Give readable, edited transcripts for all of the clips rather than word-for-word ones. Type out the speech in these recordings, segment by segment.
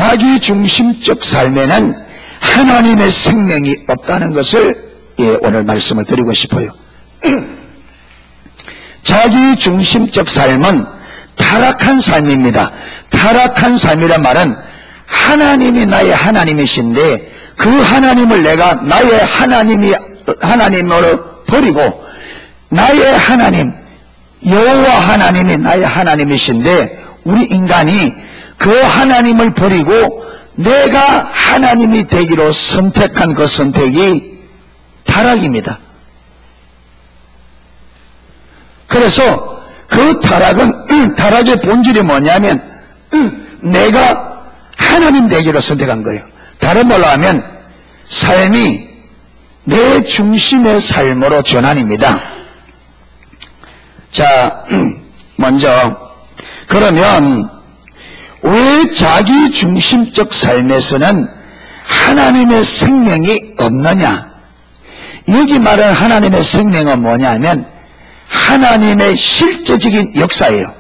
자기중심적 삶에는 하나님의 생명이 없다는 것을 오늘 말씀을 드리고 싶어요. 자기중심적 삶은 타락한 삶입니다. 타락한 삶이란 말은 하나님이 나의 하나님이신데 그 하나님을 내가 나의 하나님으로 버리고 나의 하나님 여호와 하나님이 나의 하나님이신데 우리 인간이 그 하나님을 버리고 내가 하나님이 되기로 선택한 그 선택이 타락입니다. 그래서 그 타락의 본질이 뭐냐면 내가 하나님 되기로 선택한 거예요. 다른 말로 하면 삶이 내 중심의 삶으로 전환입니다. 자, 먼저 그러면 왜 자기중심적 삶에서는 하나님의 생명이 없느냐? 여기 말하는 하나님의 생명은 뭐냐면 하나님의 실제적인 역사예요.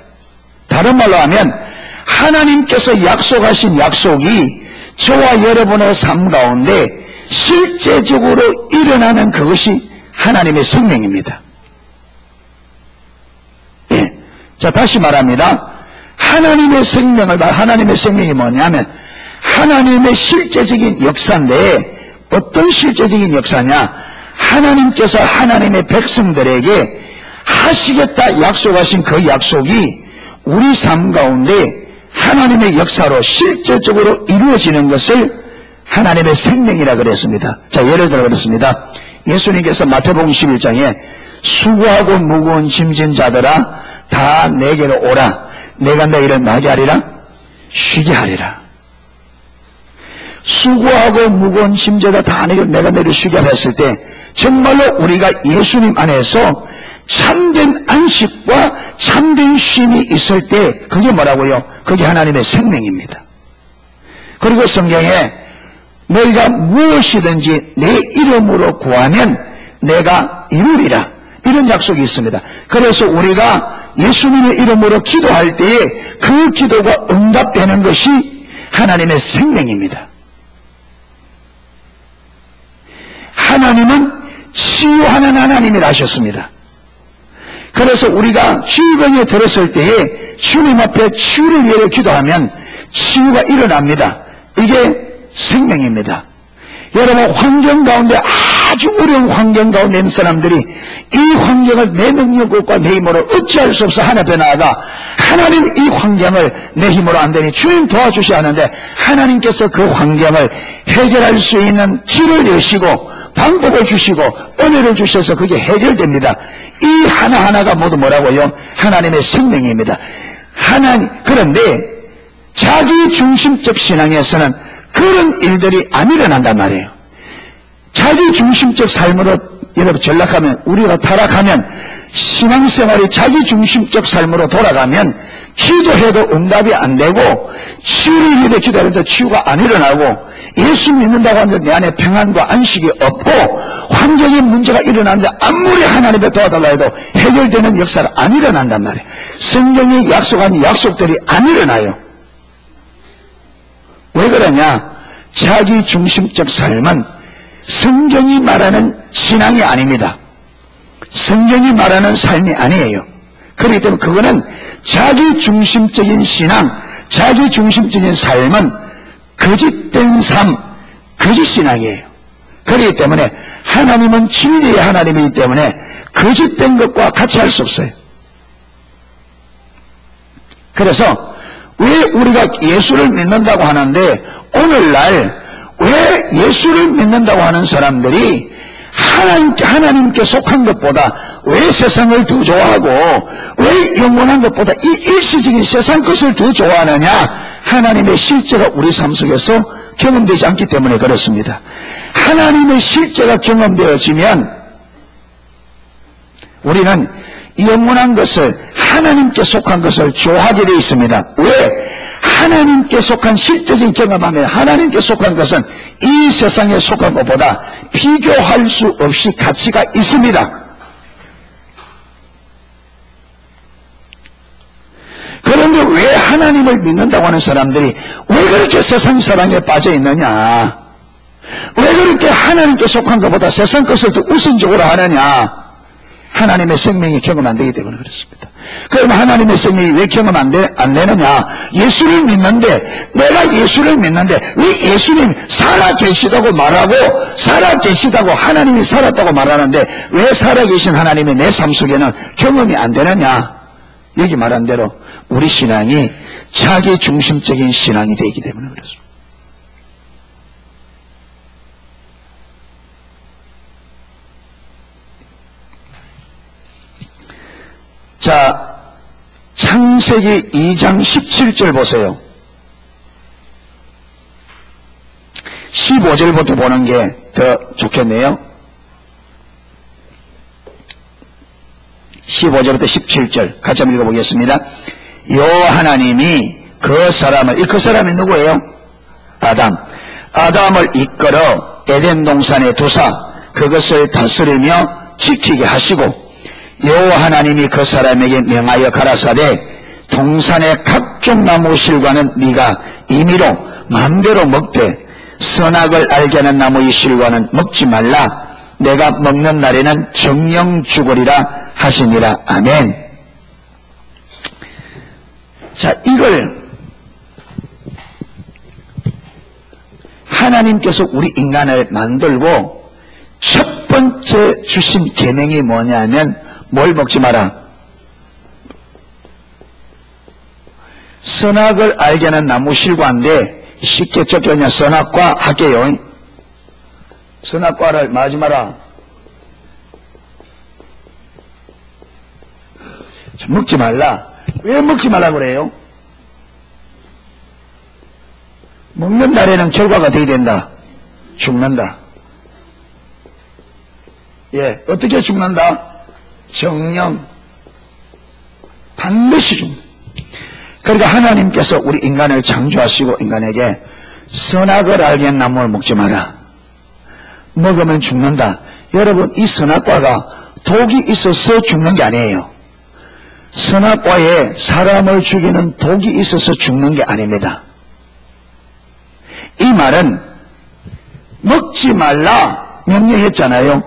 다른 말로 하면 하나님께서 약속하신 약속이 저와 여러분의 삶 가운데 실제적으로 일어나는 그것이 하나님의 생명입니다. 자, 다시 말합니다. 하나님의 생명이 뭐냐면 하나님의 실제적인 역사인데 어떤 실제적인 역사냐? 하나님께서 하나님의 백성들에게 하시겠다 약속하신 그 약속이 우리 삶 가운데 하나님의 역사로 실제적으로 이루어지는 것을 하나님의 생명이라 그랬습니다. 자, 예를 들어 그렇습니다. 예수님께서 마태복음 11장에 수고하고 무거운 짐진 자들아 다 내게로 오라. 내가 너희를 나게 하리라. 쉬게 하리라. 수고하고 무거운 짐자가 다 내가 너희를 쉬게 하라 했을 때 정말로 우리가 예수님 안에서 참된 안식과 참된 쉼이 있을 때 그게 뭐라고요? 그게 하나님의 생명입니다. 그리고 성경에 너희가 무엇이든지 내 이름으로 구하면 내가 이루리라 이런 약속이 있습니다. 그래서 우리가 예수님의 이름으로 기도할 때에 그 기도가 응답되는 것이 하나님의 생명입니다. 하나님은 치유하는 하나님이라 하셨습니다. 그래서 우리가 치유병에 들었을 때에 주님 앞에 치유를 위해 기도하면 치유가 일어납니다. 이게 생명입니다. 여러분 환경 가운데 아주 어려운 환경 가운데 있는 사람들이 이 환경을 내 능력과 내 힘으로 어찌할 수 없어 하나님 앞에 나아가 하나님 이 환경을 내 힘으로 안 되니 주님 도와주셔야 하는데 하나님께서 그 환경을 해결할 수 있는 길을 여시고 방법을 주시고 은혜를 주셔서 그게 해결됩니다. 이 하나하나가 모두 뭐라고요? 하나님의 생명입니다. 그런데 자기중심적 신앙에서는 그런 일들이 안 일어난단 말이에요. 자기중심적 삶으로 여러분 전락하면 우리가 타락하면 신앙생활이 자기중심적 삶으로 돌아가면 기도해도 응답이 안 되고 치유를 위해 기도하는데 치유가 안 일어나고 예수 믿는다고 하는데 내 안에 평안과 안식이 없고 환경에 문제가 일어나는데 아무리 하나님의 도와달라 해도 해결되는 역사가 안 일어난단 말이에요. 성경이 약속한 약속들이 안 일어나요. 왜 그러냐? 자기중심적 삶은 성경이 말하는 신앙이 아닙니다. 성경이 말하는 삶이 아니에요. 그렇기 때문에 그거는 자기중심적인 신앙, 자기중심적인 삶은 거짓된 삶, 거짓신앙이에요. 그렇기 때문에 하나님은 진리의 하나님이기 때문에 거짓된 것과 같이 할 수 없어요. 그래서 왜 우리가 예수를 믿는다고 하는데 오늘날 왜 예수를 믿는다고 하는 사람들이 하나님께 속한 것보다 왜 세상을 더 좋아하고 왜 영원한 것보다 이 일시적인 세상 것을 더 좋아하느냐? 하나님의 실제가 우리 삶 속에서 경험되지 않기 때문에 그렇습니다. 하나님의 실제가 경험되어지면 우리는 영원한 것을 하나님께 속한 것을 좋아하게 되어 있습니다. 왜? 하나님께 속한 실제적인 경험하면 하나님께 속한 것은 이 세상에 속한 것보다 비교할 수 없이 가치가 있습니다. 그런데 왜 하나님을 믿는다고 하는 사람들이 왜 그렇게 세상 사랑에 빠져 있느냐? 왜 그렇게 하나님께 속한 것보다 세상 것을 더 우선적으로 하느냐? 하나님의 생명이 경험 안 되기 때문에 그렇습니다. 그럼 하나님의 생명이 왜 경험 안 되느냐? 예수를 믿는데, 내가 예수를 믿는데 왜 예수님 살아계시다고 말하고, 살아계시다고 하나님이 살았다고 말하는데 왜 살아계신 하나님이 내 삶 속에는 경험이 안 되느냐? 여기 말한 대로 우리 신앙이 자기 중심적인 신앙이 되기 때문에 그렇습니다. 자, 창세기 2장 17절 보세요. 15절부터 보는 게 더 좋겠네요. 15절부터 17절 같이 한번 읽어보겠습니다. 여호와 하나님이 그 사람을, 그 사람이 누구예요? 아담을 이끌어 에덴 동산에 두사 그것을 다스리며 지키게 하시고, 여호와 하나님이 그 사람에게 명하여 가라사대 동산의 각종 나무 실과는 네가 임의로 마음대로 먹되 선악을 알게 하는 나무의 실과는 먹지 말라. 내가 먹는 날에는 정령 죽으리라 하시니라. 아멘. 자, 이걸 하나님께서 우리 인간을 만들고 첫 번째 주신 계명이 뭐냐면 뭘 먹지 마라? 선악을 알게 하는 나무 실과인데 쉽게 쫓겨냐? 선악과 할게요. 선악과를 마지 마라. 먹지 말라. 왜 먹지 말라 그래요? 먹는 날에는 결과가 어떻게 된다? 죽는다. 예, 어떻게 죽는다? 정령. 반드시 죽는다. 그러니까 하나님께서 우리 인간을 창조하시고 인간에게 선악을 알게 한 나무를 먹지 마라. 먹으면 죽는다. 여러분, 이 선악과가 독이 있어서 죽는 게 아니에요. 선악과에 사람을 죽이는 독이 있어서 죽는 게 아닙니다. 이 말은 먹지 말라 명령했잖아요.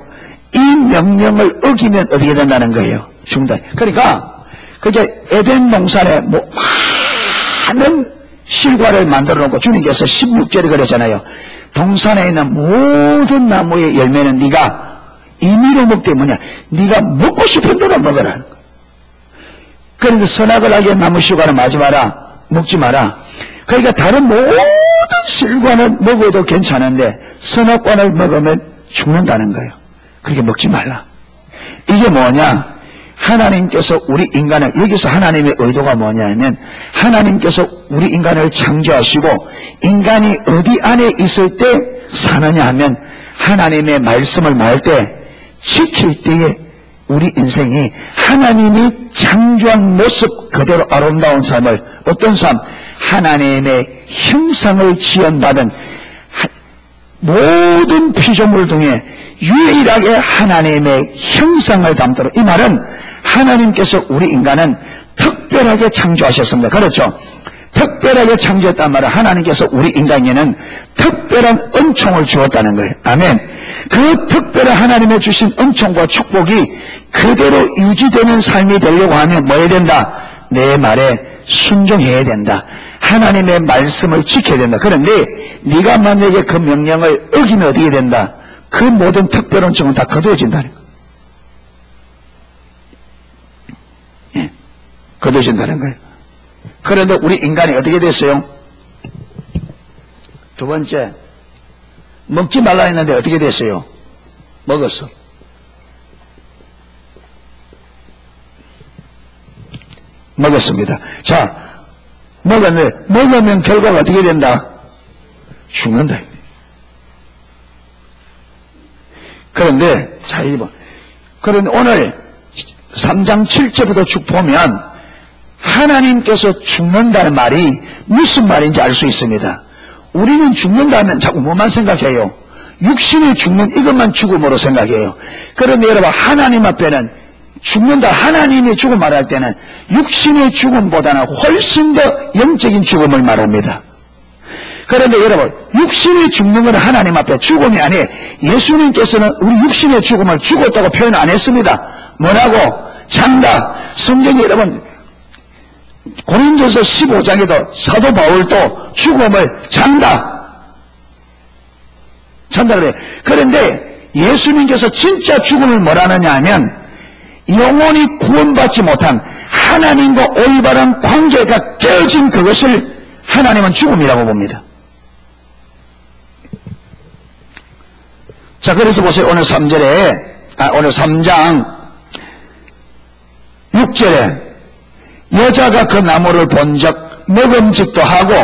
이 명령을 어기면 어떻게 된다는 거예요? 죽는다. 그러니까 그게 에덴 동산에 많은 실과를 만들어 놓고 주님께서 16절에 그랬잖아요. 동산에 있는 모든 나무의 열매는 네가 임의로 먹되 뭐냐? 네가 먹고 싶은 대로 먹어라. 그런데 선악을 알게 한 나무 실과는 마지 마라. 먹지 마라. 그러니까 다른 모든 실과는 먹어도 괜찮은데 선악과를 먹으면 죽는다는 거예요. 그렇게 먹지 말라. 이게 뭐냐? 하나님께서 우리 인간을, 여기서 하나님의 의도가 뭐냐면 하나님께서 우리 인간을 창조하시고 인간이 어디 안에 있을 때 사느냐 하면 하나님의 말씀을 말할 때 지킬 때에 우리 인생이 하나님이 창조한 모습 그대로 아름다운 삶을, 어떤 삶? 하나님의 형상을 지연받은 모든 피조물 중에 유일하게 하나님의 형상을 담도록, 이 말은 하나님께서 우리 인간은 특별하게 창조하셨습니다. 그렇죠? 특별하게 창조했단 말은 하나님께서 우리 인간에게는 특별한 은총을 주었다는 거예요. 아멘. 그 특별한 하나님의 주신 은총과 축복이 그대로 유지되는 삶이 되려고 하면 뭐 해야 된다? 내 말에 순종해야 된다. 하나님의 말씀을 지켜야 된다. 그런데 네가 만약에 그 명령을 어기면 어떻게 된다? 그 모든 특별한 은총은 다 거두어진다는 거예요. 예, 거두어진다는 거예요. 그런데 우리 인간이 어떻게 됐어요? 두 번째, 먹지 말라 했는데 어떻게 됐어요? 먹었어. 먹었습니다. 자, 먹었는데 먹으면 결과가 어떻게 된다? 죽는다. 그런데 자, 이번 그런데 오늘 3장 7절부터 쭉 보면 하나님께서 죽는다는 말이 무슨 말인지 알 수 있습니다. 우리는 죽는다면 자꾸 뭐만 생각해요? 육신이 죽는 이것만 죽음으로 생각해요. 그런데 여러분, 하나님 앞에는 죽는다, 하나님의 죽음 말할 때는 육신의 죽음보다는 훨씬 더 영적인 죽음을 말합니다. 그런데 여러분, 육신이 죽는 건 하나님 앞에 죽음이 아니에요. 예수님께서는 우리 육신의 죽음을 죽었다고 표현 안 했습니다. 뭐라고? 잔다. 성경에 여러분, 고린도서 15장에도 사도 바울도 죽음을 잔다. 잔다 그래요. 그런데 예수님께서 진짜 죽음을 뭐라느냐 하면 영원히 구원받지 못한 하나님과 올바른 관계가 깨어진 그것을 하나님은 죽음이라고 봅니다. 자, 그래서 보세요. 오늘 3장 6절에 여자가 그 나무를 본적 먹음직도 하고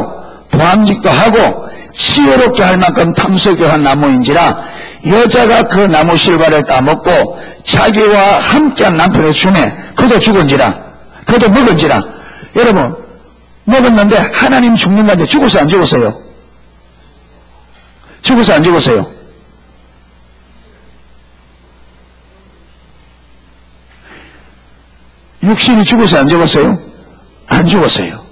보암직도 하고 지혜롭게 할 만큼 탐스럽게 한 나무인지라 여자가 그 나무 실과를 따먹고 자기와 함께한 남편을 주매 그도 죽은지라 그도 먹은지라. 여러분, 먹었는데 하나님 죽는다는데 죽었어요 안 죽었어요? 죽었어요 안 죽었어요? 육신이 죽었어요 안 죽었어요? 안 죽었어요.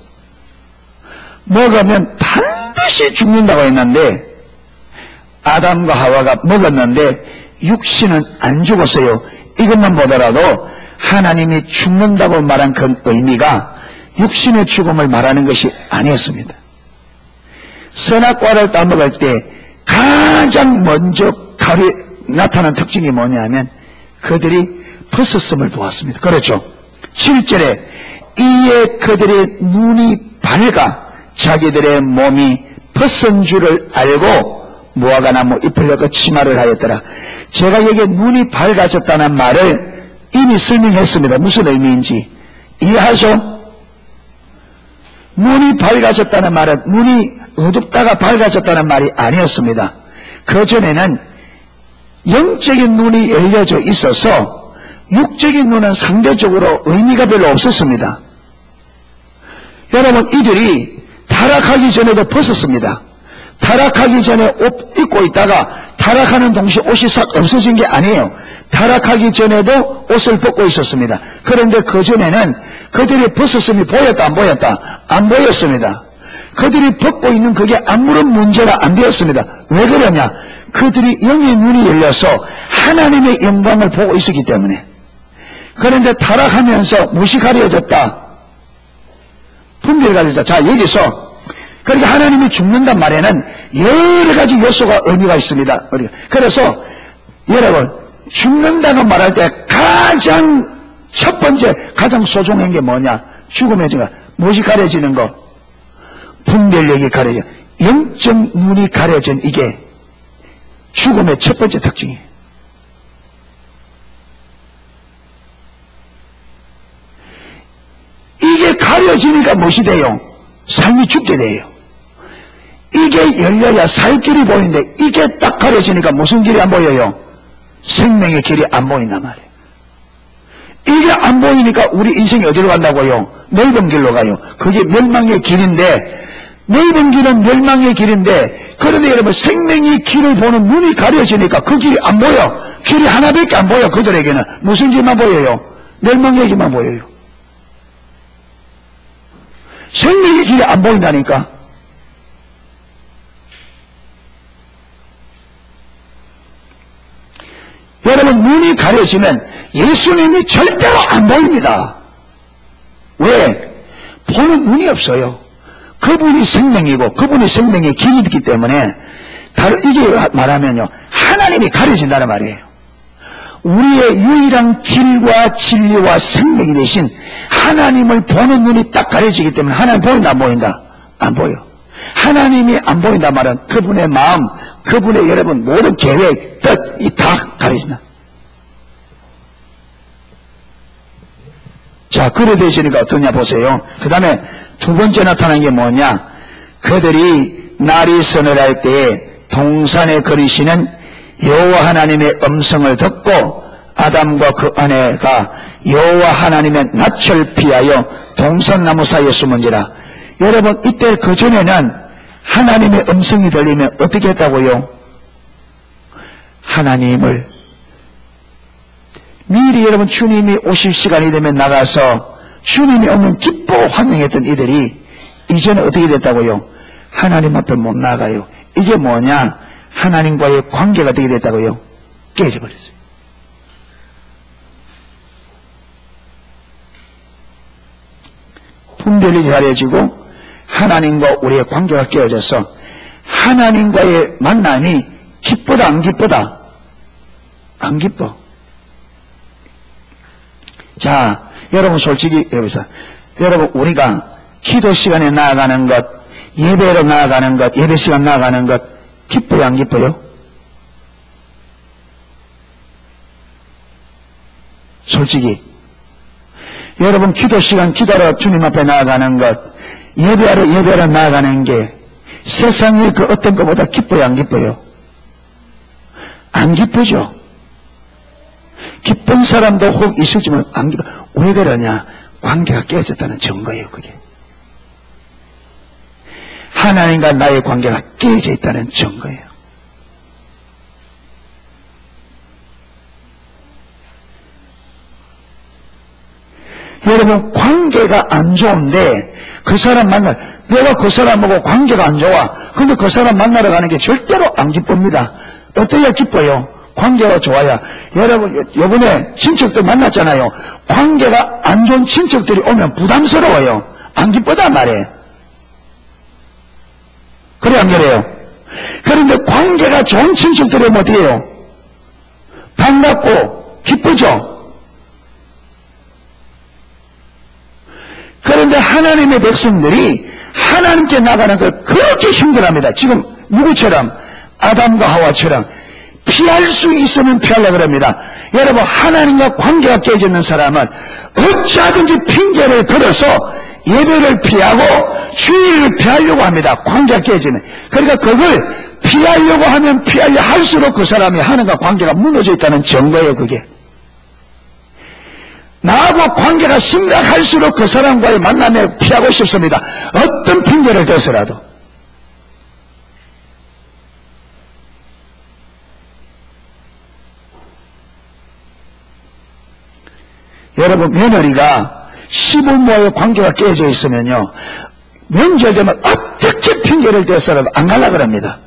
먹으면 반드시 죽는다고 했는데 아담과 하와가 먹었는데 육신은 안 죽었어요. 이것만 보더라도 하나님이 죽는다고 말한 그 의미가 육신의 죽음을 말하는 것이 아니었습니다. 선악과를 따먹을 때 가장 먼저 나타난 특징이 뭐냐면 그들이 벗었음을 보았습니다. 그렇죠. 7절에 이에 그들의 눈이 밝아 자기들의 몸이 벗은 줄을 알고 무화과 나무 잎을 엮어 치마를 하였더라. 제가 여기에 눈이 밝아졌다는 말을 이미 설명했습니다. 무슨 의미인지 이해하죠? 눈이 밝아졌다는 말은 눈이 어둡다가 밝아졌다는 말이 아니었습니다. 그 전에는 영적인 눈이 열려져 있어서 육적인 눈은 상대적으로 의미가 별로 없었습니다. 여러분, 이들이 타락하기 전에도 벗었습니다. 타락하기 전에 옷 입고 있다가 타락하는 동시에 옷이 싹 없어진 게 아니에요. 타락하기 전에도 옷을 벗고 있었습니다. 그런데 그 전에는 그들이 벗었음이 보였다 안 보였다? 안 보였습니다. 그들이 벗고 있는 그게 아무런 문제가 안 되었습니다. 왜 그러냐? 그들이 영의 눈이 열려서 하나님의 영광을 보고 있었기 때문에. 그런데 타락하면서 무엇이 가려졌다? 분별이 가려졌다. 자, 여기서 그러니까 하나님이 죽는단 말에는 여러 가지 요소가 의미가 있습니다. 그래서 여러분, 죽는다고 말할 때 가장 첫 번째 가장 소중한 게 뭐냐? 죽음의 증거. 무엇이 가려지는 거? 분별력이 가려져. 영적 눈이 가려진 이게 죽음의 첫 번째 특징이에요. 이게 가려지니까 무엇이 돼요? 삶이 죽게 돼요. 이게 열려야 살 길이 보이는데 이게 딱 가려지니까 무슨 길이 안 보여요? 생명의 길이 안 보인단 말이에요. 이게 안 보이니까 우리 인생이 어디로 간다고요? 넓은 길로 가요. 그게 멸망의 길인데, 넓은 길은 멸망의 길인데, 그런데 여러분 생명의 길을 보는 눈이 가려지니까 그 길이 안 보여. 길이 하나밖에 안 보여. 그들에게는 무슨 길만 보여요? 멸망의 길만 보여요. 생명의 길이 안 보인다니까. 여러분, 눈이 가려지면 예수님이 절대로 안 보입니다. 왜? 보는 눈이 없어요. 그분이 생명이고 그분이 생명의 길이기 때문에 이게 말하면요, 하나님이 가려진다는 말이에요. 우리의 유일한 길과 진리와 생명이 되신 하나님을 보는 눈이 딱 가려지기 때문에 하나님 보인다 안 보인다? 안 보여. 하나님이 안 보인다 말은 그분의 마음, 그분의 여러분 모든 계획, 뜻, 이 다 가려진다. 자, 그래 되시니까 어떠냐 보세요. 그 다음에 두 번째 나타난 게 뭐냐? 그들이 날이 서늘할 때에 동산에 거리시는 여호와 하나님의 음성을 듣고 아담과 그 아내가 여호와 하나님의 낯을 피하여 동산나무 사이에 숨은지라. 여러분, 이때 그 전에는 하나님의 음성이 들리면 어떻게 했다고요? 하나님을 미리 여러분 주님이 오실 시간이 되면 나가서 주님이 오면 기뻐 환영했던 이들이 이제는 어떻게 됐다고요? 하나님 앞에 못 나가요. 이게 뭐냐? 하나님과의 관계가 어떻게 됐다고요? 깨져버렸어요. 분별이 가려지고 하나님과 우리의 관계가 깨어져서 하나님과의 만남이 기쁘다 안 기쁘다? 안 기뻐. 자, 여러분 솔직히 여러분, 우리가 기도 시간에 나아가는 것, 예배로 나아가는 것, 예배 시간 나아가는 것 기뻐요 안 기뻐요? 솔직히 여러분 기도 시간 기도하러 주님 앞에 나아가는 것, 예배하러 나아가는 게 세상의 그 어떤 것보다 기뻐요 안 기뻐요? 안 기쁘죠. 기쁜 사람도 혹 있을지만 안 기뻐. 왜 그러냐? 관계가 깨어졌다는 증거예요. 그게 하나님과 나의 관계가 깨어져 있다는 증거예요. 여러분 관계가 안 좋은데 그 사람 내가 그 사람하고 관계가 안 좋아. 근데 그 사람 만나러 가는 게 절대로 안 기쁩니다. 어때야 기뻐요? 관계가 좋아야. 여러분 요번에 친척들 만났잖아요. 관계가 안 좋은 친척들이 오면 부담스러워요. 안 기쁘단 말이에요. 그래 안 그래요? 그런데 관계가 좋은 친척들이 오면 어떻게 해요? 반갑고 기쁘죠? 그런데 하나님의 백성들이 하나님께 나가는 걸 그렇게 힘들어합니다. 지금 누구처럼? 아담과 하와처럼 피할 수 있으면 피하려고 합니다. 여러분 하나님과 관계가 깨지는 사람은 어찌하든지 핑계를 걸어서 예배를 피하고 주일을 피하려고 합니다. 관계가 깨지면. 그러니까 그걸 피하려고 하면 피하려 할수록 그 사람이 하나님과 관계가 무너져 있다는 증거예요. 그게 나하고 관계가 심각할수록 그 사람과의 만남에 피하고 싶습니다. 어떤 핑계를 대서라도. 여러분 며느리가 시부모와의 관계가 깨져 있으면요 명절 되면 어떻게 핑계를 대서라도 안 가려고 합니다.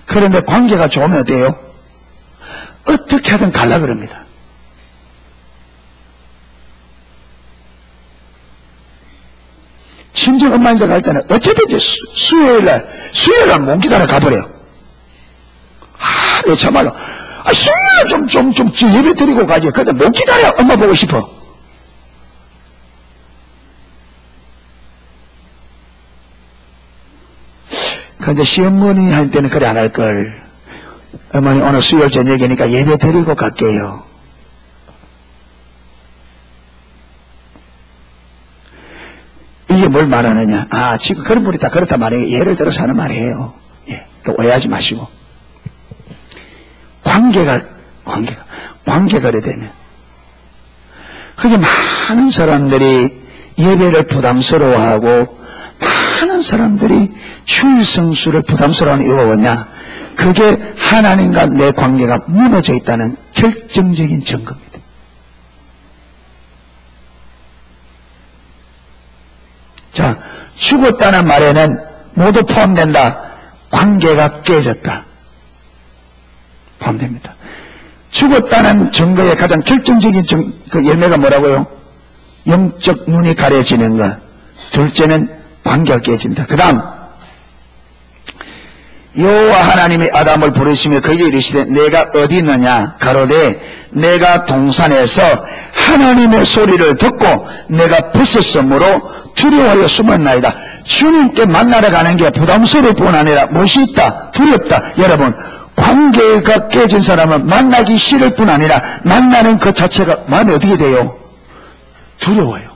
그런데 관계가 좋으면 어때요? 어떻게 하든 가려고 합니다. 친정 엄마한테 갈 때는 어쨌든지 수요일날 못 기다려 가버려요. 내 참말로. 수요일날 좀 예배 드리고 가지. 근데 못 기다려. 엄마 보고 싶어. 근데 시어머니 할 때는 그래 안 할걸. 어머니 오늘 수요일 저녁이니까 예배 드리고 갈게요. 이게 뭘 말하느냐? 지금 그런 분이 다 그렇단 말이에요. 예를 들어서 하는 말이에요. 예, 오해하지 마시고. 관계가 그래 되면. 그게 많은 사람들이 예배를 부담스러워하고, 많은 사람들이 주일 성수를 부담스러워하는 이유가 뭐냐? 그게 하나님과 내 관계가 무너져 있다는 결정적인 증거입니다. 자, 죽었다는 말에는 모두 포함된다. 관계가 깨졌다. 포함됩니다. 죽었다는 증거의 가장 결정적인 그 열매가 뭐라고요? 영적 눈이 가려지는 것. 둘째는 관계가 깨집니다. 그 다음 여호와 하나님이 아담을 부르시며 그에게 이르시되 내가 어디 있느냐 가로되 내가 동산에서 하나님의 소리를 듣고 내가 벗었으므로 두려워하여 숨었나이다. 주님께 만나러 가는 게 부담스러울 뿐 아니라 무엇이 있다? 두렵다. 여러분 관계가 깨진 사람은 만나기 싫을 뿐 아니라 만나는 그 자체가 마음이 어떻게 돼요? 두려워요.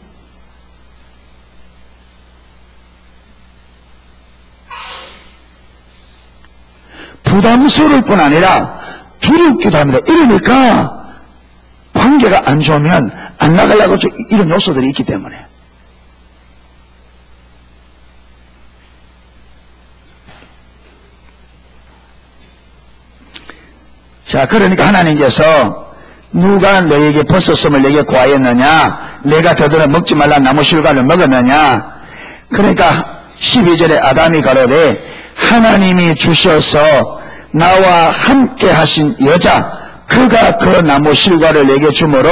부담스러울 뿐 아니라 두렵기도 합니다. 이러니까 관계가 안 좋으면 안 나가려고 이런 요소들이 있기 때문에. 자, 그러니까 하나님께서 누가 너에게 버섯섬을 내게 구하였느냐? 내가 더더러 먹지 말라 나무 실과를 먹었느냐? 그러니까 12절에 아담이 가로되 하나님이 주셔서 나와 함께 하신 여자 그가 그 나무 실과를 내게 주므로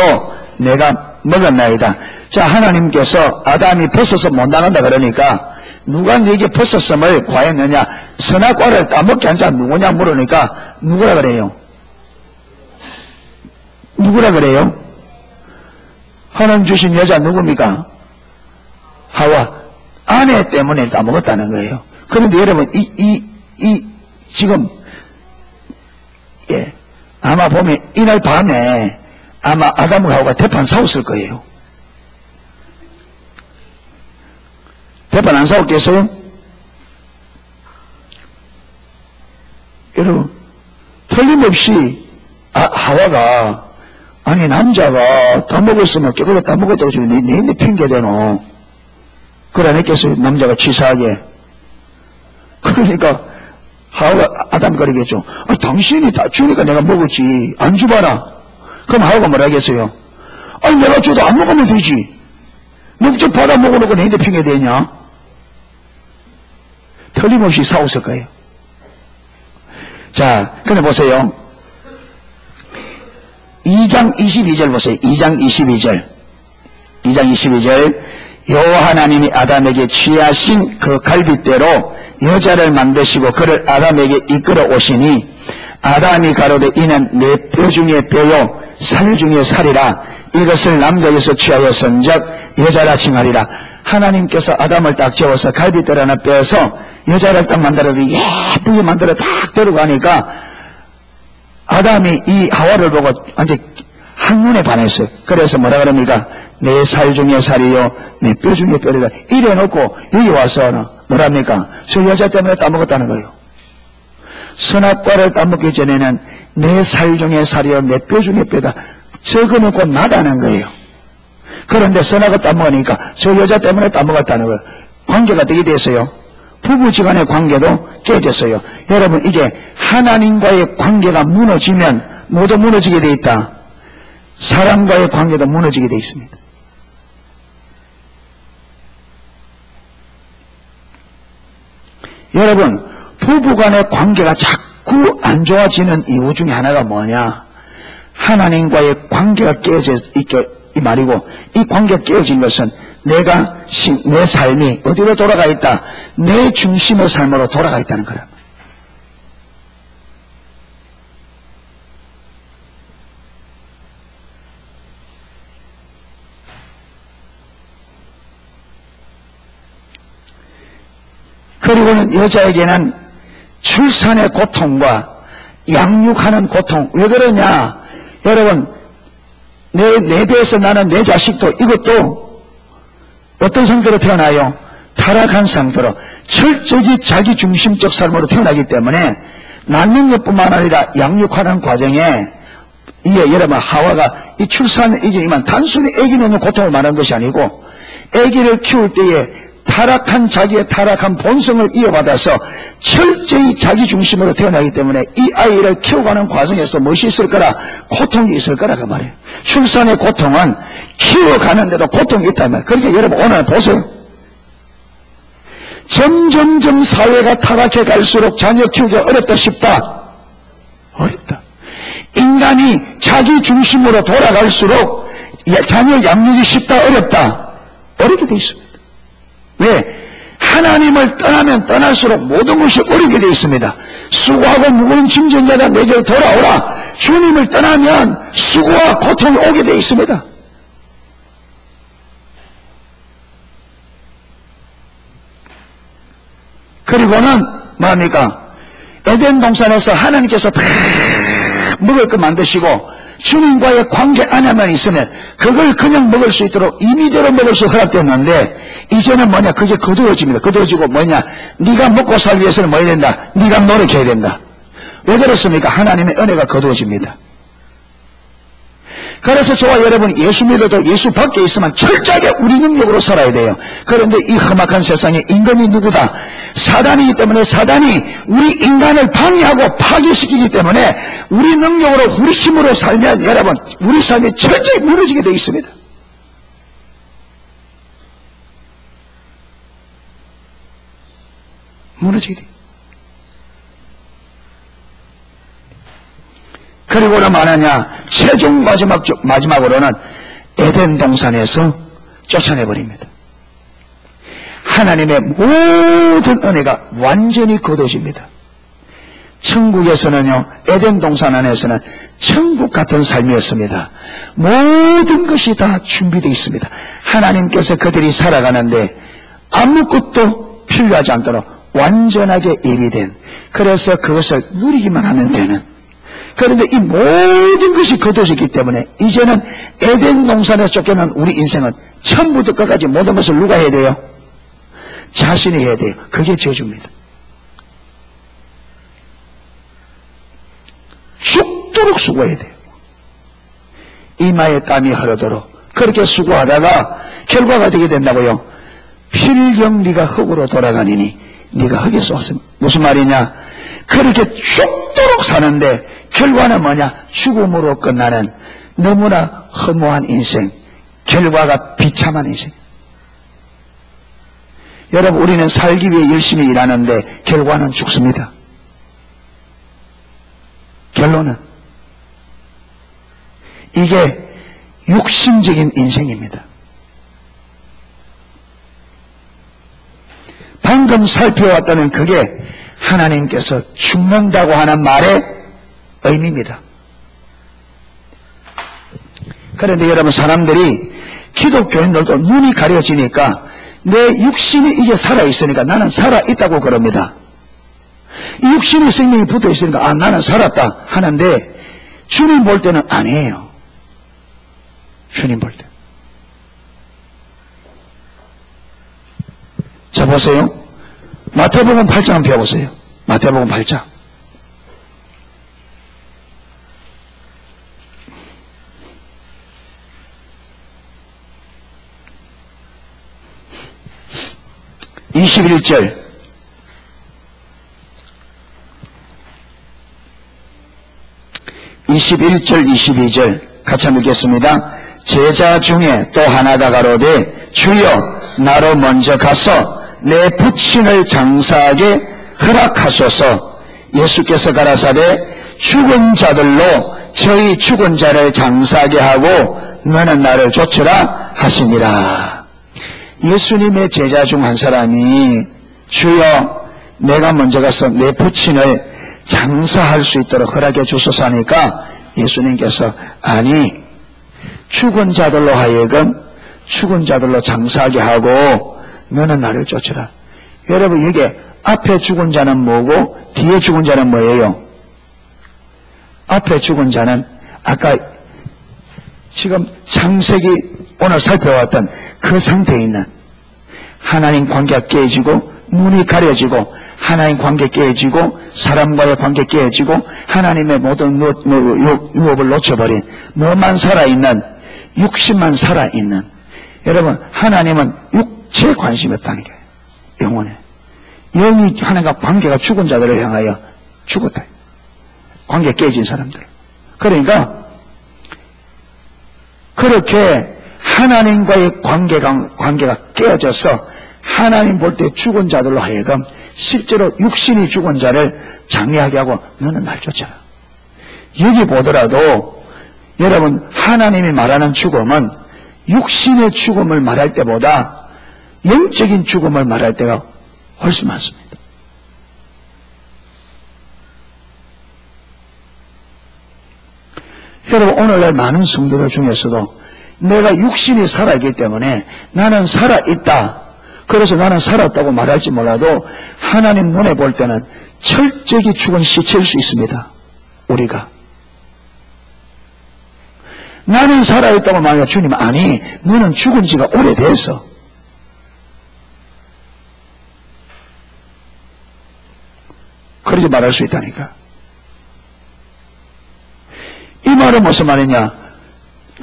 내가 먹었나이다. 자, 하나님께서 아담이 버섯섬 못 나간다 그러니까 누가 네게 버섯섬을 구하였느냐? 선악과를 따먹게 한 자 누구냐 물으니까 누구라 그래요? 누구라 그래요? 하나님 주신 여자 누굽니까? 하와. 아내 때문에 따먹었다는 거예요. 그런데 여러분, 지금, 예, 아마 보면 이날 밤에 아마 아담과 하와가 대판 싸웠을 거예요. 대판 안 싸웠겠어요? 여러분, 틀림없이 하와가 아니 남자가 다 먹었으면 깨끗이 다 먹었다고 지금 내 핑계대노. 그걸 안 했겠어요? 남자가 치사하게. 그러니까 하와가 아담 그러겠죠. 아, 당신이 다 주니까 내가 먹었지. 안 줘봐라. 그럼 하와가 뭐라 하겠어요? 아니 내가 줘도 안 먹으면 되지. 너 받아 먹어놓고 내한테 핑계대냐? 틀림없이 싸웠을 거예요. 자, 근데 보세요. 2장 22절 보세요. 2장 22절. 2장 22절. 여호와 하나님이 아담에게 취하신 그 갈빗대로 여자를 만드시고 그를 아담에게 이끌어 오시니 아담이 가로되 이는 내 뼈 중에 뼈요 살 중에 살이라 이것을 남자에서 취하였은즉 여자라 칭하리라. 하나님께서 아담을 딱 재워서 갈빗대로 하나 빼서 여자를 딱 만들어서 예쁘게 만들어 딱 데려가니까 아담이 이 하와를 보고 완전 한눈에 반했어요. 그래서 뭐라 그럽니까? 내 살 중에 살이요 내 뼈 중에 뼈리다. 이래놓고 여기 와서 뭐랍니까? 저 여자 때문에 따먹었다는 거예요. 선악과를 따먹기 전에는 내 살 중에 살이요 내 뼈 중에 뼈다. 저거는 곧 나다는 거예요. 그런데 선악을 따먹으니까 저 여자 때문에 따먹었다는 거예요. 관계가 어떻게 됐어요? 부부지간의 관계도 깨졌어요. 여러분, 이게 하나님과의 관계가 무너지면 모두 무너지게 돼 있다. 사람과의 관계도 무너지게 돼 있습니다. 여러분, 부부간의 관계가 자꾸 안 좋아지는 이유 중에 하나가 뭐냐? 하나님과의 관계가 깨져 있게 이 말이고, 이 관계가 깨어진 것은 내 삶이 어디로 돌아가 있다? 내 중심의 삶으로 돌아가 있다는 거라. 그리고는 여자에게는 출산의 고통과 양육하는 고통. 왜 그러냐? 여러분, 내 배에서 나는 내 자식도 이것도 어떤 상태로 태어나요? 타락한 상태로 철저히 자기 중심적 삶으로 태어나기 때문에 낳는 것뿐만 아니라 양육하는 과정에 이게 여러분 하와가 이 출산 이게만 단순히 아기 낳는 고통을 말하는 것이 아니고 아기를 키울 때에 타락한 자기의 타락한 본성을 이어받아서 철저히 자기 중심으로 태어나기 때문에 이 아이를 키워가는 과정에서 무엇이 있을 거라? 고통이 있을 거라 그 말이에요. 출산의 고통은 키워가는데도 고통이 있단 말이에요. 그러니까 여러분 오늘 보세요. 점점점 사회가 타락해 갈수록 자녀 키우기가 어렵다 싶다? 어렵다. 인간이 자기 중심으로 돌아갈수록 자녀 양육이 쉽다? 어렵다? 어렵게 돼 있습니다. 왜? 하나님을 떠나면 떠날수록 모든 것이 어렵게 되어 있습니다. 수고하고 무거운 짐진 자가 내게 돌아오라. 주님을 떠나면 수고와 고통이 오게 되어 있습니다. 그리고는 뭐합니까? 에덴 동산에서 하나님께서 다 먹을 거 만드시고 주님과의 관계 안에만 있으면 그걸 그냥 먹을 수 있도록 임의대로 먹을 수 허락됐는데 이제는 뭐냐? 그게 거두어집니다. 거두어지고 뭐냐? 네가 먹고 살기 위해서는 뭐 해야 된다? 네가 노력해야 된다. 왜 그렇습니까? 하나님의 은혜가 거두어집니다. 그래서 저와 여러분이 예수 믿어도 예수 밖에 있으면 철저하게 우리 능력으로 살아야 돼요. 그런데 이 험악한 세상에 인간이 누구다? 사단이기 때문에 사단이 우리 인간을 방해하고 파괴시키기 때문에 우리 능력으로 우리 힘으로 살면 여러분 우리 삶이 철저히 무너지게 되어 있습니다. 무너지게 돼요. 그리고는 말하냐 최종 마지막으로는 에덴 동산에서 쫓아내버립니다. 하나님의 모든 은혜가 완전히 거둬집니다. 천국에서는요, 에덴 동산 안에서는 천국 같은 삶이었습니다. 모든 것이 다 준비되어 있습니다. 하나님께서 그들이 살아가는데 아무것도 필요하지 않도록 완전하게 예비된, 그래서 그것을 누리기만 하면 되는. 그런데 이 모든 것이 거둬졌기 때문에 이제는 에덴 동산에 쫓겨난 우리 인생은 처음부터 끝까지 모든 것을 누가 해야 돼요? 자신이 해야 돼요. 그게 저주입니다. 죽도록 수고해야 돼요. 이마에 땀이 흐르도록 그렇게 수고하다가 결과가 되게 된다고요. 필경 네가 흙으로 돌아가니니 네가 흙에서 왔습니다. 무슨 말이냐? 그렇게 죽도록 사는데 결과는 뭐냐? 죽음으로 끝나는 너무나 허무한 인생, 결과가 비참한 인생. 여러분, 우리는 살기 위해 열심히 일하는데 결과는 죽습니다. 결론은 이게 육신적인 인생입니다. 방금 살펴왔다는 그게 하나님께서 죽는다고 하는 말의 의미입니다. 그런데 여러분, 사람들이 기독교인들도 눈이 가려지니까 내 육신이 이게 살아있으니까 나는 살아있다고 그럽니다. 이 육신의 생명이 붙어있으니까 아 나는 살았다 하는데 주님 볼 때는 아니에요. 주님 볼 때. 자 보세요. 마태복음 8장 한번 펴보세요. 마태복음 8장. (21절) 21절 22절 같이 한번 읽겠습니다. 제자 중에 또 하나가 가로되 주여 나로 먼저 가서 내 부친을 장사하게 허락하소서. 예수께서 가라사대 죽은 자들로 저희 죽은 자를 장사하게 하고 너는 나를 좇으라 하시니라. 예수님의 제자 중 한 사람이 주여 내가 먼저 가서 내 부친을 장사할 수 있도록 허락해 주소서 하니까 예수님께서 아니 죽은 자들로 하여금 죽은 자들로 장사하게 하고 너는 나를 쫓으라. 여러분 이게 앞에 죽은 자는 뭐고 뒤에 죽은 자는 뭐예요? 앞에 죽은 자는 아까 지금 창세기 오늘 살펴왔던 그 상태에 있는 하나님 관계가 깨지고 눈이 가려지고 하나님 관계 깨지고 사람과의 관계 깨지고 하나님의 모든 유업을 놓쳐버린 뭐만 살아있는 육신만 살아있는 여러분 하나님은 육체에 관심이 없다는 거예요. 영혼에 영이 하나님과 관계가 죽은 자들을 향하여 죽었다. 관계 깨진 사람들. 그러니까 그렇게 하나님과의 관계가 깨어져서 하나님 볼 때 죽은 자들로 하여금 실제로 육신이 죽은 자를 장례하게 하고 너는 날 쫓아라. 여기 보더라도 여러분 하나님이 말하는 죽음은 육신의 죽음을 말할 때보다 영적인 죽음을 말할 때가 훨씬 많습니다. 여러분 오늘날 많은 성도들 중에서도 내가 육신이 살아있기 때문에 나는 살아있다. 그래서 나는 살았다고 말할지 몰라도 하나님 눈에 볼 때는 철저히 죽은 시체일 수 있습니다. 우리가. 나는 살아있다고 말하니까 주님 아니 너는 죽은 지가 오래돼서 그렇게 말할 수 있다니까. 이 말은 무슨 말이냐?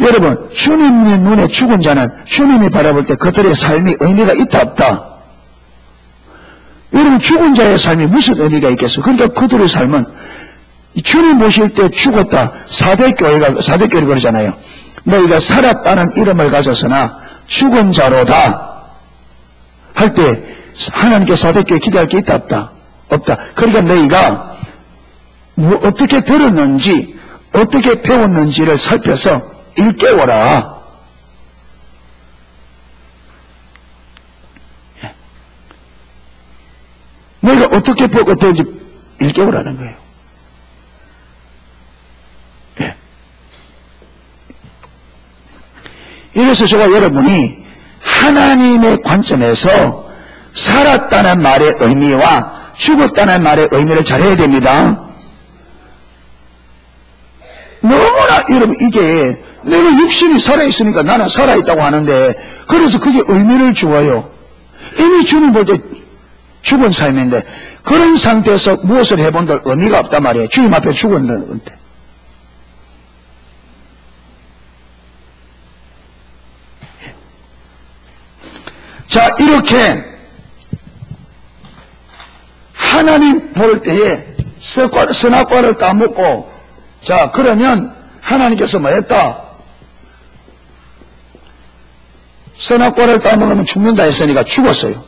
여러분, 주님의 눈에 죽은 자는 주님이 바라볼 때 그들의 삶이 의미가 있다 없다? 여러분, 죽은 자의 삶이 무슨 의미가 있겠어요? 그러니까 그들의 삶은 주님 모실 때 죽었다. 사대교회를 그러잖아요. 너희가 살았다는 이름을 가졌으나 죽은 자로다 할 때 하나님께 사대교회 기대할 게 있다 없다? 없다. 그러니까 너희가 어떻게 들었는지 어떻게 배웠는지를 살펴서 일깨워라. 너희가 어떻게 보고 어떻게 일깨우라는 거예요. 이래서 제가 여러분이 하나님의 관점에서 살았다는 말의 의미와 죽었다는 말의 의미를 잘해야 됩니다. 너무나 여러분 이게 내가 육신이 살아있으니까 나는 살아있다고 하는데 그래서 그게 의미를 주어요. 이미 주님 볼 때 죽은 삶인데 그런 상태에서 무엇을 해본들 의미가 없단 말이에요. 주님 앞에 죽었는데. 자, 이렇게 하나님 볼 때에 선악과를 따먹고 자, 그러면 하나님께서 뭐 했다? 선악과를 따먹으면 죽는다 했으니까 죽었어요.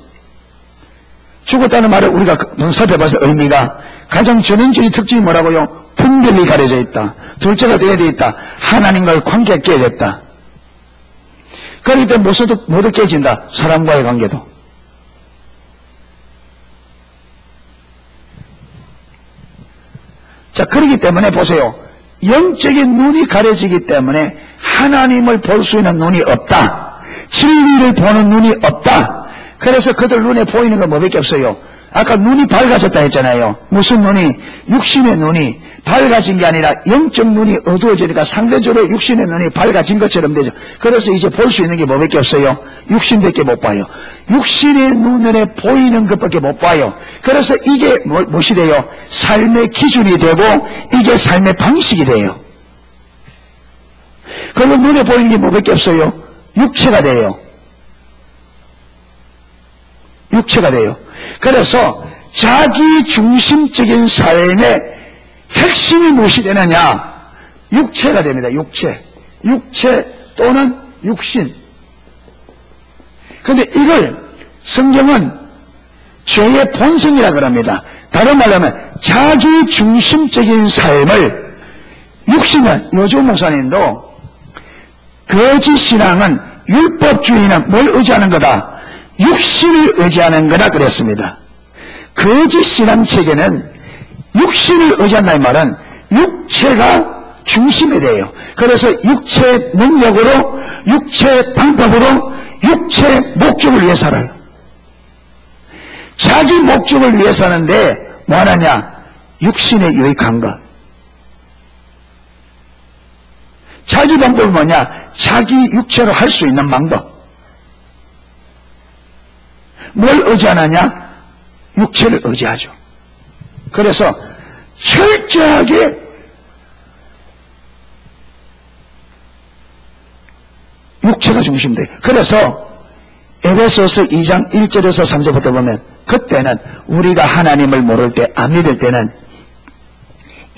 죽었다는 말을 우리가 살펴봐서 의미가 가장 전형적인 특징이 뭐라고요? 분별이 가려져 있다. 둘째가 되어야 돼 있다. 하나님과의 관계가 깨졌다. 그렇기 때문에 모두 깨진다. 사람과의 관계도. 자, 그렇기 때문에 보세요. 영적인 눈이 가려지기 때문에 하나님을 볼 수 있는 눈이 없다. 진리를 보는 눈이 없다. 그래서 그들 눈에 보이는 건 뭐밖에 없어요. 아까 눈이 밝아졌다 했잖아요. 무슨 눈이? 육신의 눈이 밝아진 게 아니라 영적 눈이 어두워지니까 상대적으로 육신의 눈이 밝아진 것처럼 되죠. 그래서 이제 볼 수 있는 게 뭐밖에 없어요. 육신밖에 못 봐요. 육신의 눈에 보이는 것밖에 못 봐요. 그래서 이게 무엇이 돼요? 삶의 기준이 되고 이게 삶의 방식이 돼요. 그러면 눈에 보이는 게 뭐밖에 없어요. 육체가 돼요. 육체가 돼요. 그래서 자기 중심적인 삶의 핵심이 무엇이 되느냐? 육체가 됩니다. 육체 또는 육신. 그런데 이걸 성경은 죄의 본성이라 그럽니다. 다른 말로 하면 자기 중심적인 삶을 육신은 요즘 목사님도 거짓 신앙은 율법주의는 뭘 의지하는 거다? 육신을 의지하는 거다 그랬습니다. 거짓 신앙 체계는 육신을 의지한다는 말은 육체가 중심이 돼요. 그래서 육체 능력으로, 육체 방법으로, 육체 목적을 위해 살아요. 자기 목적을 위해 사는데 뭐 하느냐? 육신에 유익한 것. 자기 방법은 뭐냐? 자기 육체로 할 수 있는 방법. 뭘 의지하느냐? 육체를 의지하죠. 그래서 철저하게 육체가 중심돼요. 그래서 에베소서 2장 1절에서 3절부터 보면 그때는 우리가 하나님을 모를 때, 안 믿을 때는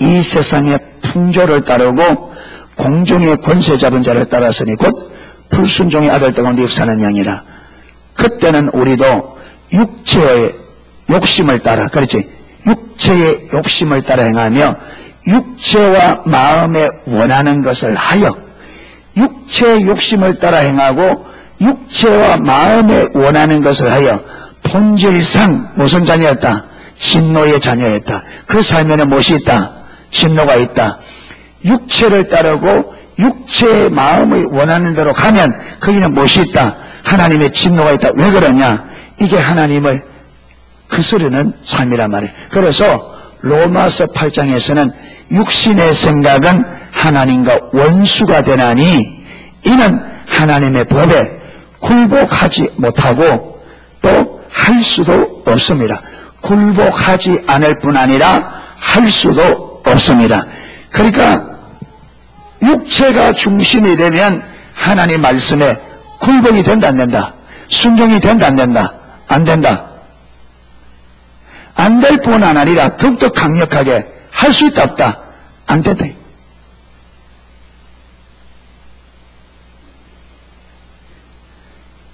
이 세상의 풍조를 따르고 공중의 권세 잡은 자를 따랐으니 곧 불순종의 아들 가운데 역사하는 양이라. 그때는 우리도 육체의 욕심을 따라, 그렇지? 육체의 욕심을 따라 행하며 육체와 마음에 원하는 것을 하여, 육체의 욕심을 따라 행하고 육체와 마음에 원하는 것을 하여 본질상 무슨 자녀였다? 진노의 자녀였다. 그 삶에는 무엇이 있다? 진노가 있다. 육체를 따르고 육체의 마음이 원하는 대로 가면 거기는 무엇이 있다? 하나님의 진노가 있다. 왜 그러냐? 이게 하나님을 거스르는 삶이란 말이에요. 그래서 로마서 8장에서는 육신의 생각은 하나님과 원수가 되나니 이는 하나님의 법에 굴복하지 못하고 또 할 수도 없습니다. 굴복하지 않을 뿐 아니라 할 수도 없습니다. 그러니까 육체가 중심이 되면 하나님 말씀에 굴복이 된다 안 된다? 순종이 된다 안 된다? 안 된다. 안 될 뿐만 아니라 더욱더 강력하게 할 수 있다 없다? 안 된다.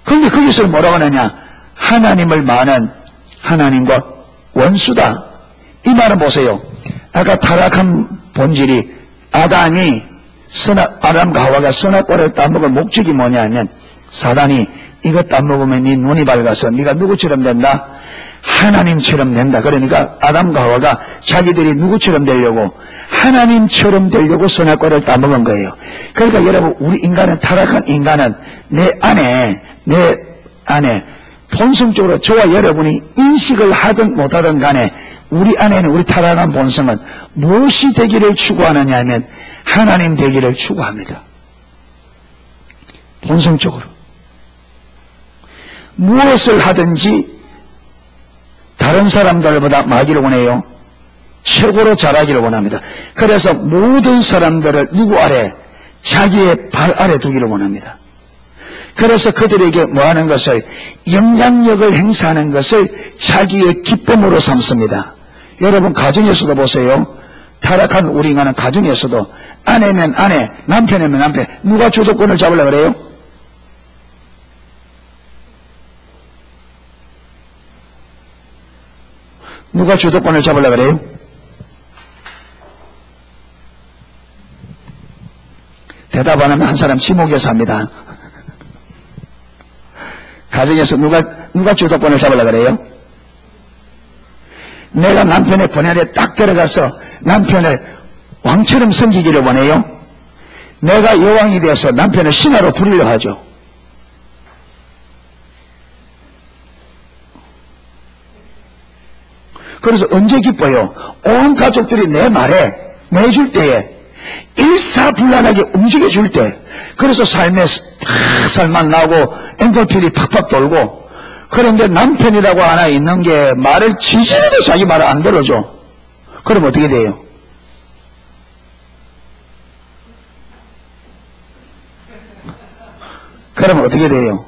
그런데 거기서 뭐라고 하느냐? 하나님을 많은 하나님과 원수다. 이 말은 보세요. 아까 타락한 본질이 아담과 하와가 선악과를 따먹을 목적이 뭐냐면 사단이 이거 따먹으면 네 눈이 밝아서 네가 누구처럼 된다? 하나님처럼 된다. 그러니까 아담과 하와가 자기들이 누구처럼 되려고 하나님처럼 되려고 선악과를 따먹은 거예요. 그러니까 여러분 우리 인간은 타락한 인간은 내 안에 본성적으로 저와 여러분이 인식을 하든 못하든 간에 우리 안에는 우리 타락한 본성은 무엇이 되기를 추구하느냐 하면 하나님 되기를 추구합니다. 본성적으로. 무엇을 하든지 다른 사람들보다 마기를 원해요. 최고로 잘하기를 원합니다. 그래서 모든 사람들을 누구 아래? 자기의 발 아래 두기를 원합니다. 그래서 그들에게 뭐하는 것을 영향력을 행사하는 것을 자기의 기쁨으로 삼습니다. 여러분 가정에서도 보세요. 타락한 우리 인간은 가정에서도 아내면 아내, 남편이면 남편, 누가 주도권을 잡으려고 그래요? 누가 주도권을 잡으려고 그래요? 대답 안 하면 한 사람 지목에 삽니다. 가정에서 누가 주도권을 잡으려고 그래요? 내가 남편의 분야에 딱 들어가서 남편을 왕처럼 섬기기를 원해요? 내가 여왕이 되어서 남편을 신하로 부리려 하죠. 그래서 언제 기뻐요? 온 가족들이 내 말에 매줄 때에 일사불란하게 움직여줄 때, 그래서 삶에 살만 나고 엔돌핀이 팍팍 돌고. 그런데 남편이라고 하나 있는 게 말을 지지해도 자기 말을 안 들어줘. 그럼 어떻게 돼요? 그러면 어떻게 돼요?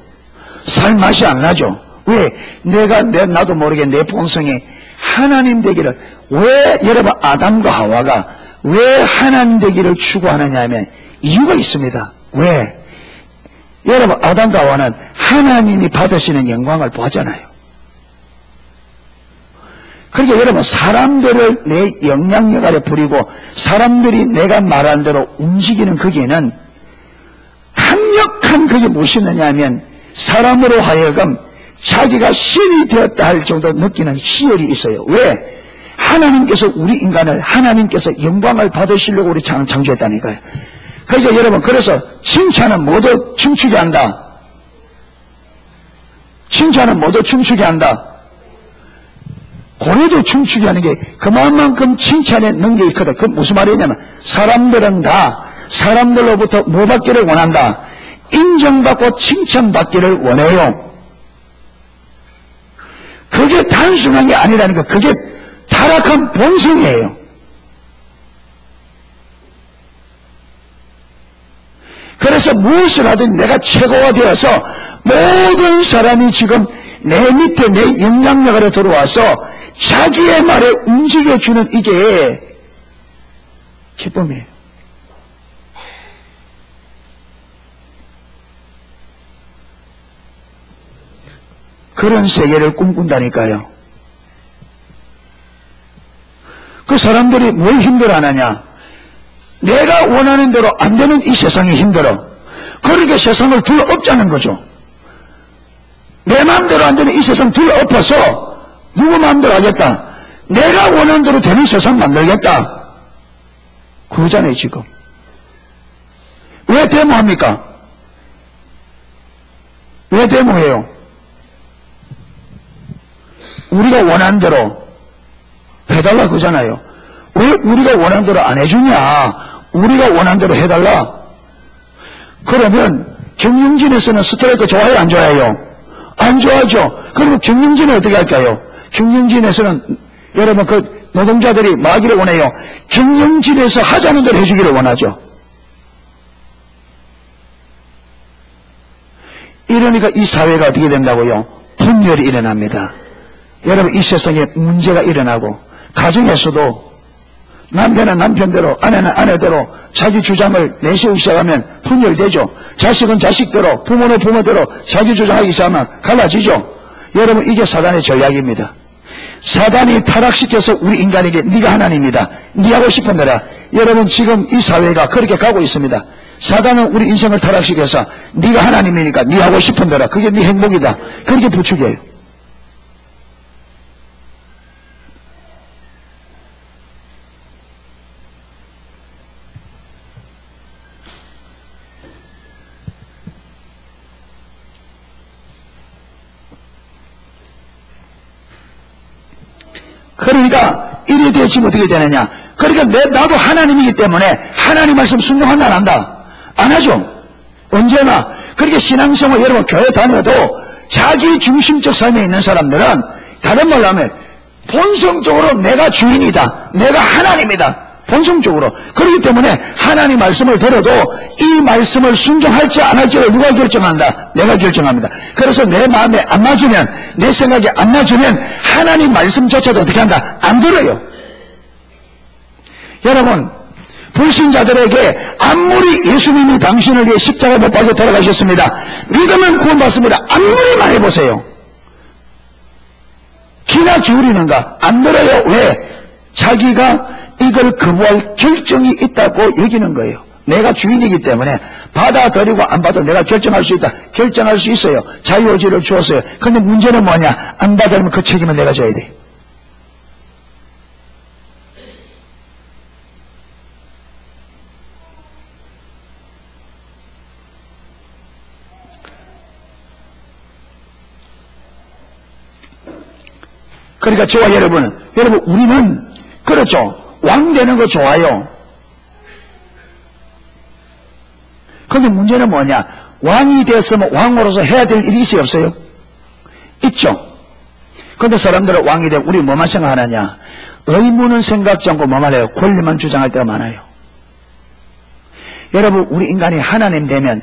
살 맛이 안 나죠. 왜? 나도 모르게 내 본성이 하나님 되기를, 왜 여러분 아담과 하와가 왜 하나님 되기를 추구하느냐 하면 이유가 있습니다. 왜? 여러분 아담과 하와는 하나님이 받으시는 영광을 보잖아요. 그러니까 여러분 사람들을 내 영향력 아래 부리고 사람들이 내가 말한 대로 움직이는 거기에는 강력한 그게 무엇이느냐 하면 사람으로 하여금 자기가 신이 되었다 할 정도 느끼는 희열이 있어요. 왜? 하나님께서 우리 인간을 하나님께서 영광을 받으시려고 우리 창조했다니까요. 그러니까 여러분 그래서 칭찬은 모두 춤추게 한다. 칭찬은 모두 춤추게 한다. 고래도 춤추게 하는 게 그만큼 칭찬의 능력이 있거든. 그건 무슨 말이냐면 사람들은 다 사람들로부터 뭐 받기를 원한다? 인정받고 칭찬받기를 원해요. 그게 단순한 게 아니라니까. 그게 타락한 본성이에요. 그래서 무엇을 하든 내가 최고가 되어서 모든 사람이 지금 내 밑에 내 영향력 아래 들어와서 자기의 말에 움직여주는 이게 기쁨이에요. 그런 세계를 꿈꾼다니까요. 그 사람들이 뭘 힘들어하느냐? 내가 원하는 대로 안 되는 이 세상이 힘들어. 그러니까 세상을 둘러엎자는 거죠. 내 마음대로 안 되는 이 세상 둘러엎어서 누구 마음대로 하겠다? 내가 원하는 대로 되는 세상 만들겠다. 그거잖아요 지금. 왜 데모합니까? 왜 데모해요? 우리가 원하는 대로 해달라 그러잖아요. 왜 우리가 원하는 대로 안 해주냐? 우리가 원하는 대로 해달라. 그러면 경영진에서는 스트라이크 좋아해요 안 좋아해요? 안 좋아하죠. 그러면 경영진은 어떻게 할까요? 경영진에서는 여러분 그 노동자들이 뭐 하기를 원해요? 경영진에서 하자는 대로 해주기를 원하죠. 이러니까 이 사회가 어떻게 된다고요? 분열이 일어납니다. 여러분, 이 세상에 문제가 일어나고, 가정에서도 남편은 남편대로, 아내는 아내대로 자기 주장을 내세우기 시작하면 분열되죠. 자식은 자식대로, 부모는 부모대로 자기 주장하기 시작하면 갈라지죠. 여러분, 이게 사단의 전략입니다. 사단이 타락시켜서 우리 인간에게 네가 하나님이다, 네 하고 싶은 대로. 여러분, 지금 이 사회가 그렇게 가고 있습니다. 사단은 우리 인생을 타락시켜서 네가 하나님이니까 네 하고 싶은 대로, 그게 네 행복이다, 그렇게 부추겨요. 그러니까 이래 되어지면 어떻게 되느냐? 그러니까 나도 하나님이기 때문에 하나님 말씀 순종한다, 안 한다? 안 하죠. 언제나. 그렇게 신앙생활, 여러분 교회 다녀도 자기 중심적 삶에 있는 사람들은, 다른 말로 하면 본성적으로 내가 주인이다, 내가 하나님이다, 본성적으로. 그렇기 때문에 하나님 말씀을 들어도 이 말씀을 순종할지 안 할지를 누가 결정한다? 내가 결정합니다. 그래서 내 마음에 안 맞으면, 내 생각에 안 맞으면 하나님 말씀조차도 어떻게 한다? 안 들어요. 여러분, 불신자들에게 아무리 예수님이 당신을 위해 십자가에 못 박혀 돌아가셨습니다, 믿으면 구원받습니다, 아무리 말해보세요. 귀나 기울이는가? 안 들어요. 왜? 자기가 이걸 거부할 결정이 있다고 여기는 거예요. 내가 주인이기 때문에 받아들이고 안 받아도 내가 결정할 수 있다. 결정할 수 있어요. 자유의지를 주었어요. 그런데 문제는 뭐냐? 안 받아들이면 그 책임을 내가 져야 돼. 그러니까 저와 여러분 우리는 그렇죠. 왕 되는 거 좋아요. 그런데 문제는 뭐냐? 왕이 됐으면 왕으로서 해야 될 일이 있어요, 없어요? 있죠. 그런데 사람들은 왕이 되고 우리 뭐만 생각하느냐? 의무는 생각지 않고 뭐만 해요? 권리만 주장할 때가 많아요. 여러분, 우리 인간이 하나님 되면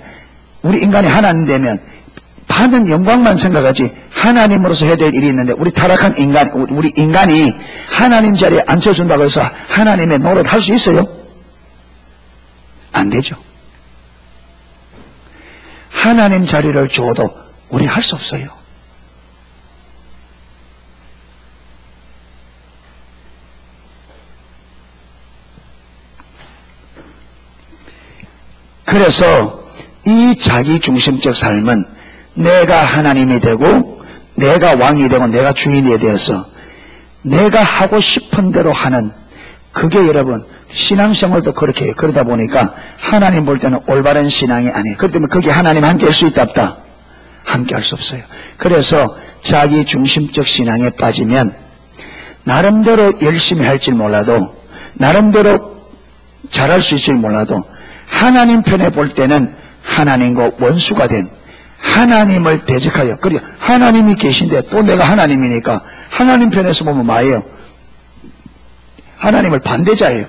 받는 영광만 생각하지 하나님으로서 해야 될 일이 있는데, 우리 타락한 우리 인간이 하나님 자리에 앉혀준다고 해서 하나님의 노릇 할 수 있어요? 안 되죠. 하나님 자리를 줘도 우리 할 수 없어요. 그래서 이 자기중심적 삶은 내가 하나님이 되고 내가 왕이 되고 내가 주인이 되어서 내가 하고 싶은 대로 하는, 그게 여러분 신앙생활도 그렇게 해요. 그러다 보니까 하나님 볼 때는 올바른 신앙이 아니에요. 그렇기 때문에 그게 하나님 함께 할 수 있다 없다? 함께 할 수 없어요. 그래서 자기중심적 신앙에 빠지면 나름대로 열심히 할지 몰라도, 나름대로 잘할 수 있을지 몰라도, 하나님 편에 볼 때는 하나님과 원수가 된, 하나님을 대적하여, 그리고 하나님이 계신데 또 내가 하나님이니까 하나님 편에서 보면 뭐예요? 하나님을 반대자예요.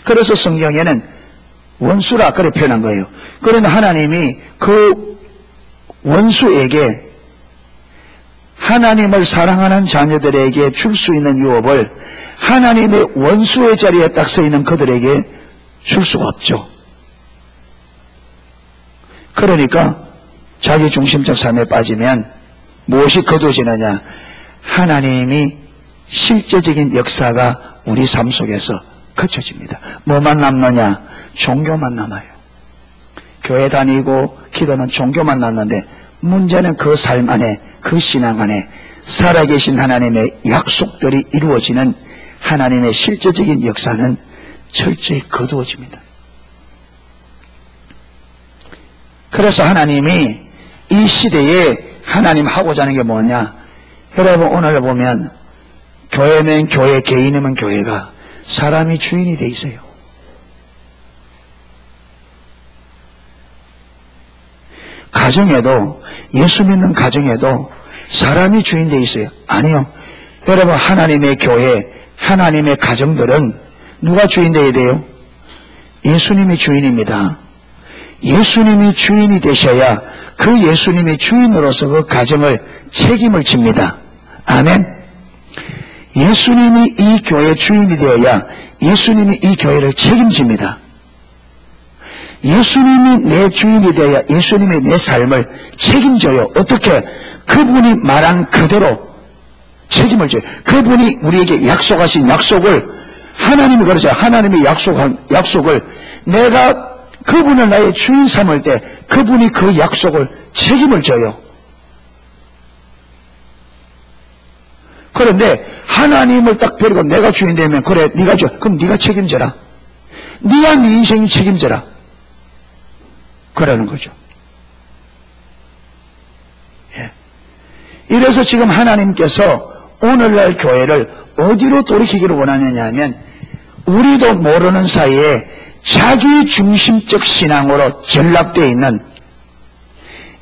그래서 성경에는 원수라 그렇게 표현한 거예요. 그런데 하나님이 그 원수에게, 하나님을 사랑하는 자녀들에게 줄 수 있는 유업을 하나님의 원수의 자리에 딱 서 있는 그들에게 줄 수가 없죠. 그러니까 자기중심적 삶에 빠지면 무엇이 거두어지느냐? 하나님이 실제적인 역사가 우리 삶 속에서 거쳐집니다. 뭐만 남느냐? 종교만 남아요. 교회 다니고 기도는 종교만 남는데, 문제는 그 삶 안에, 그 신앙 안에 살아계신 하나님의 약속들이 이루어지는 하나님의 실제적인 역사는 철저히 거두어집니다. 그래서 하나님이 이 시대에 하나님 하고자 하는 게 뭐냐? 여러분, 오늘 보면 교회면 교회, 개인이면 교회가 사람이 주인이 돼 있어요. 가정에도, 예수 믿는 가정에도 사람이 주인 돼 있어요. 아니요. 여러분, 하나님의 교회, 하나님의 가정들은 누가 주인 돼야 돼요? 예수님이 주인입니다. 예수님이 주인이 되셔야 그 예수님이 주인으로서 그 가정을 책임을 집니다. 아멘. 예수님이 이 교회의 주인이 되어야 예수님이 이 교회를 책임집니다. 예수님이 내 주인이 되어야 예수님이 내 삶을 책임져요. 어떻게? 그분이 말한 그대로 책임을 져요. 그분이 우리에게 약속하신 약속을 하나님이 그러죠. 하나님이 약속한 약속을 내가 그분을 나의 주인 삼을 때 그분이 그 약속을 책임을 져요. 그런데 하나님을 딱 버리고 내가 주인 되면 그래 네가 줘. 그럼 네가 책임져라. 네가 네 인생 책임져라. 그러는 거죠. 예. 이래서 지금 하나님께서 오늘날 교회를 어디로 돌이키기를 원하느냐 하면 우리도 모르는 사이에 자기 중심적 신앙으로 전락되어 있는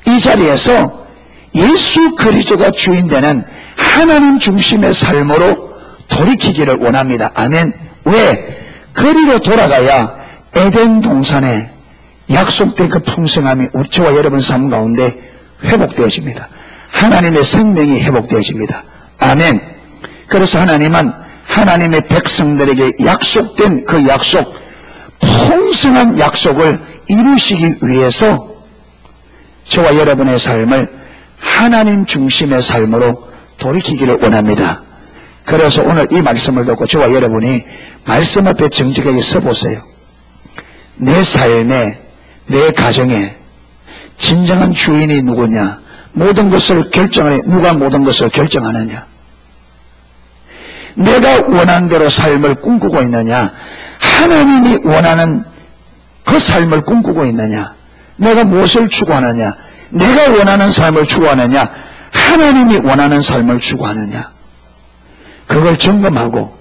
이 자리에서 예수 그리스도가 주인되는 하나님 중심의 삶으로 돌이키기를 원합니다. 아멘. 왜? 거리로 돌아가야 에덴 동산에 약속된 그 풍성함이 저와 여러분 삶 가운데 회복되어집니다. 하나님의 생명이 회복되어집니다. 아멘. 그래서 하나님은 하나님의 백성들에게 약속된 그 약속, 풍성한 약속을 이루시기 위해서 저와 여러분의 삶을 하나님 중심의 삶으로 돌이키기를 원합니다. 그래서 오늘 이 말씀을 듣고 저와 여러분이 말씀 앞에 정직하게 서보세요. 내 삶에, 내 가정에 진정한 주인이 누구냐? 모든 것을 결정하는 누가 모든 것을 결정하느냐? 내가 원하는 대로 삶을 꿈꾸고 있느냐? 하나님이 원하는 그 삶을 꿈꾸고 있느냐? 내가 무엇을 추구하느냐? 내가 원하는 삶을 추구하느냐? 하나님이 원하는 삶을 추구하느냐? 그걸 점검하고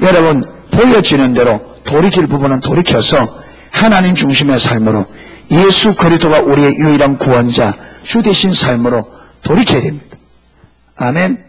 여러분 보여지는 대로 돌이킬 부분은 돌이켜서 하나님 중심의 삶으로 예수 그리스도가 우리의 유일한 구원자 주 되신 삶으로 돌이켜야 됩니다. 아멘.